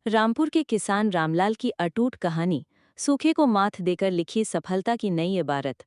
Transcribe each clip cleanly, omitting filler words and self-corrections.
रामपुर के किसान रामलाल की अटूट कहानी, सूखे को माथ देकर लिखी सफलता की नई इबारत।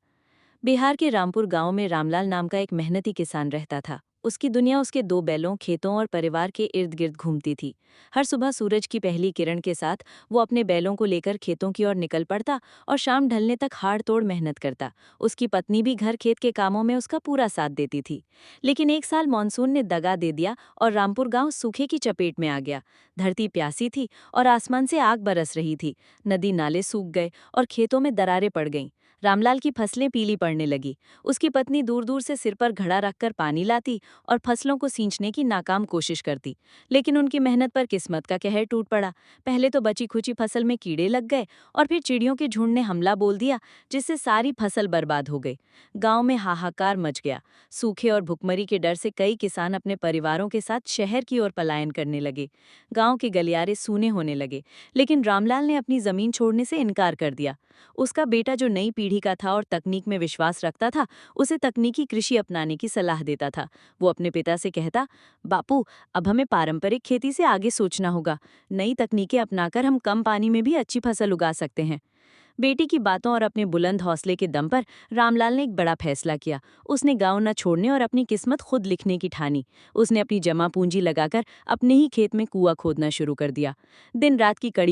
बिहार के रामपुर गांव में रामलाल नाम का एक मेहनती किसान रहता था। उसकी दुनिया उसके दो बैलों, खेतों और परिवार के इर्द गिर्द घूमती थी। हर सुबह सूरज की पहली किरण के साथ वो अपने बैलों को लेकर खेतों की ओर निकल पड़ता और शाम ढलने तक हाड़ तोड़ मेहनत करता। उसकी पत्नी भी घर खेत के कामों में उसका पूरा साथ देती थी। लेकिन एक साल मानसून ने दगा दे दिया और रामपुर गांव सूखे की चपेट में आ गया। धरती प्यासी थी और आसमान से आग बरस रही थी। नदी नाले सूख गए और खेतों में दरारें पड़ गईं। रामलाल की फसलें पीली पड़ने लगी। उसकी पत्नी दूर दूर से सिर पर घड़ा रखकर पानी लाती और फसलों को सींचने की नाकाम कोशिश करती। लेकिन उनकी मेहनत पर किस्मत का कहर टूट पड़ा। पहले तो बची खुची फसल में कीड़े लग गए और फिर चिड़ियों के झुंड ने हमला बोल दिया, जिससे सारी फसल बर्बाद हो गई। गांव में हाहाकार मच गया। सूखे और भुखमरी के डर से कई किसान अपने परिवारों के साथ शहर की ओर पलायन करने लगे। गांव के गलियारे सूने होने लगे। लेकिन रामलाल ने अपनी जमीन छोड़ने से इनकार कर दिया। उसका बेटा, जो नई पीढ़ी का था और तकनीक में विश्वास रखता था, उसे तकनीकी कृषि अपनाने की सलाह देता था। वो अपने पिता से कहता, बापू, अब हमें पारंपरिक खेती से आगे सोचना होगा। नई तकनीकें अपनाकर हम कम पानी में भी अच्छी फसल उगा सकते हैं। बेटी की बातों और अपने बुलंद हौसले के दम पर रामलाल ने एक बड़ा फैसला किया। उसने गांव न छोड़ने और अपनी किस्मत खुद लिखने की ठानी। उसने अपनी जमा पूंजी लगाकर अपने ही खेत में कुआं खोदना शुरू कर दिया। दिन रात की कड़ी